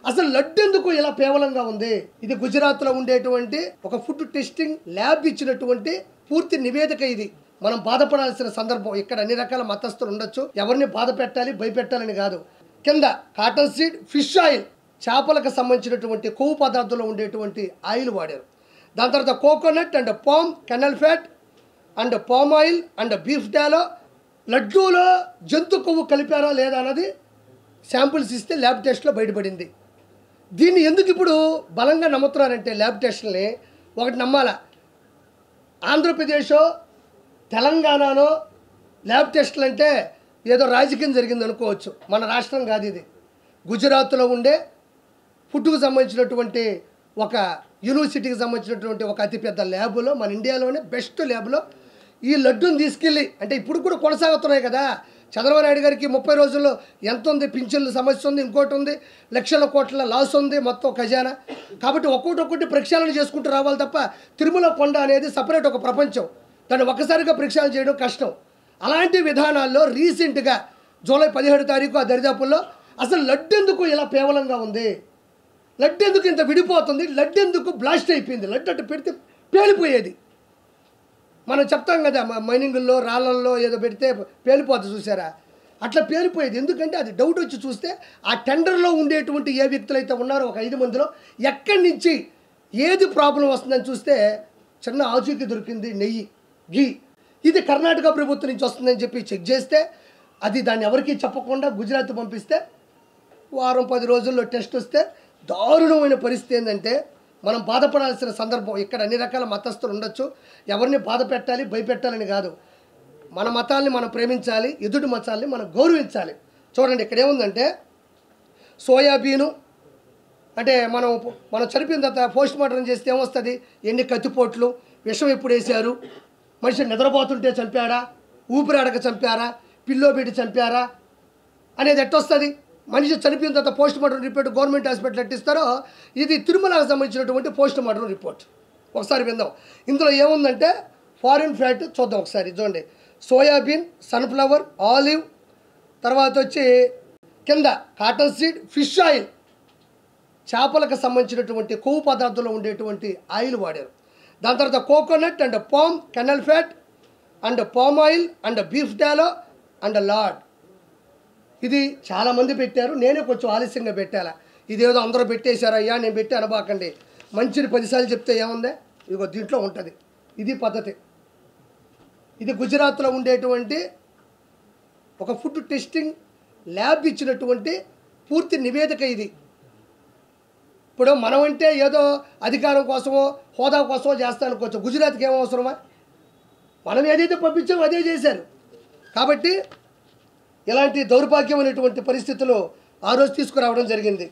అసలు లడ్డు ఎందుకు ఇలా పేవలంగా ఉంది? ఇది గుజరాత్లో ఉండేటువంటి ఒక ఫుడ్ టెస్టింగ్ ల్యాబ్ ఇచ్చినటువంటి పూర్తి నివేదిక ఇది. మనం బాధపడాల్సిన సందర్భం. ఇక్కడ అన్ని రకాల మతస్థులు ఉండొచ్చు, ఎవరిని బాధ పెట్టాలి భయపెట్టాలని కాదు. కింద కాటన్ సీడ్, ఫిష్ ఆయిల్, చేపలకు సంబంధించినటువంటి కొవ్వు పదార్థంలో ఉండేటువంటి ఆయిల్ వాడారు. దాని తర్వాత coconut and palm kernel fat and palm oil and beef tallow, లడ్డూలో జంతు కొవ్వు కలిపారా లేదా అన్నది శాంపుల్స్ ఇస్తే ల్యాబ్ టెస్ట్లో బయటపడింది. దీన్ని ఎందుకు ఇప్పుడు బలంగా నమ్ముతున్నారంటే ల్యాబ్ టెస్ట్ని ఒకటి నమ్మాలా, ఆంధ్రప్రదేశో తెలంగాణలో ల్యాబ్ టెస్టులు అంటే ఏదో రాజకీయం జరిగింది అనుకోవచ్చు. మన రాష్ట్రం కాదు ఇది. గుజరాత్లో ఉండే ఫుడ్కు సంబంధించినటువంటి ఒక యూనివర్సిటీకి సంబంధించినటువంటి ఒక అతిపెద్ద ల్యాబులో, మన ఇండియాలోనే బెస్ట్ ల్యాబ్లో ఈ లడ్డూని తీసుకెళ్ళి, అంటే ఇప్పుడు కూడా కొనసాగుతున్నాయి కదా. చంద్రబాబు నాయుడు గారికి 30 రోజుల్లో ఎంత ఉంది, పింఛన్ల సమస్య ఉంది, ఇంకోటి ఉంది, లక్షల కోట్ల లాస్ ఉంది మొత్తం ఖజానా. కాబట్టి ఒక్కొక్కటి ప్రక్షాళన చేసుకుంటూ రావాలి తప్ప తిరుమల కొండ అనేది సపరేట్ ఒక ప్రపంచం. దాన్ని ఒక్కసారిగా ప్రక్షాళన చేయడం కష్టం. అలాంటి విధానాల్లో రీసెంట్గా జూలై 17 తారీఖు ఆ దరిదాపుల్లో అసలు లడ్డు ఎందుకు ఇలా పేవలంగా ఉంది, లడ్డు ఎందుకు ఇంత విడిపోతుంది, లడ్డు ఎందుకు బ్లాస్ట్ అయిపోయింది, లడ్డు అట్టు పెడితే పేలిపోయేది. మనం చెప్తాం కదా మైనింగుల్లో రాళ్ళల్లో ఏదో పెడితే పేలిపోతుంది చూసారా, అట్లా పేలిపోయేది. ఎందుకంటే అది డౌట్ వచ్చి చూస్తే ఆ టెండర్లో ఉండేటువంటి ఏ వ్యక్తులు అయితే ఉన్నారో ఒక 5 మందిలో ఎక్కడి నుంచి ఏది ప్రాబ్లం వస్తుందని చూస్తే చిన్న ఆచూకీ దొరికింది, నెయ్యి, ఘీ. ఇది కర్ణాటక ప్రభుత్వం నుంచి వస్తుందని చెప్పి చెక్ చేస్తే అది దాన్ని ఎవరికీ చెప్పకుండా గుజరాత్ పంపిస్తే వారం 10 రోజుల్లో టెస్ట్ వస్తే దారుణమైన పరిస్థితి ఏంటంటే మనం బాధపడాల్సిన సందర్భం. ఇక్కడ అన్ని రకాల మతస్థులు ఉండొచ్చు, ఎవరిని బాధ పెట్టాలి భయపెట్టాలని కాదు. మన మతాల్ని మనం ప్రేమించాలి, ఎదుటి మతాల్ని మనం గౌరవించాలి. చూడండి ఇక్కడ ఏముందంటే సోయాబీను అంటే మనం చనిపోయిన తర్వాత పోస్ట్ మార్టం చేస్తే ఏమొస్తుంది, ఎన్ని కత్తిపోట్లు, విషం ఎప్పుడు వేశారు, మనిషి నిద్రపోతుంటే చంపాడా, ఊపిరాడక చంపారా, పిల్లో పెట్టి చంపారా అనేది ఎట్టొస్తుంది. మనిషి చనిపోయిన తర్వాత post mortem report government hospital ఎట్టిస్తారో ఇది తిరుమలకు సంబంధించినటువంటి పోస్ట్ మార్టం రిపోర్ట్. ఒకసారి విందాం. ఇందులో ఏముందంటే ఫారిన్ ఫ్యాట్ చూద్దాం ఒకసారి. చూడండి, సోయాబీన్, సన్ఫ్లవర్, ఆలివ్, తర్వాత వచ్చి కింద కాటన్ సీడ్, ఫిష్ ఆయిల్, చేపలకు సంబంధించినటువంటి కొవ్వు పదార్థంలో ఉండేటువంటి ఆయిల్ వాడారు. దాని తర్వాత coconut and palm kernel fat and palm oil and beef tallow and lard. ఇది చాలామంది పెట్టారు, నేనే కొంచెం ఆలస్యంగా పెట్టాలా. ఇదేదో అందరూ పెట్టేశారయ్యా నేను పెట్టి అనబాకండి. మంచిని 10 సార్లు చెప్తే ఏముంది, ఇదిగో దీంట్లో ఉంటుంది. ఇది పద్ధతి. ఇది గుజరాత్లో ఉండేటువంటి ఒక ఫుడ్ టెస్టింగ్ ల్యాబ్ ఇచ్చినటువంటి పూర్తి నివేదిక ఇది. ఇప్పుడు మనం అంటే ఏదో అధికారం కోసమో హోదా కోసమో చేస్తా అనుకోవచ్చు. గుజరాత్కి ఏం అవసరమా, మనం ఏదైతే పంపించామో అదే చేశారు. కాబట్టి ఇలాంటి దౌర్భాగ్యమైనటువంటి పరిస్థితులు ఆ రోజు తీసుకురావడం జరిగింది.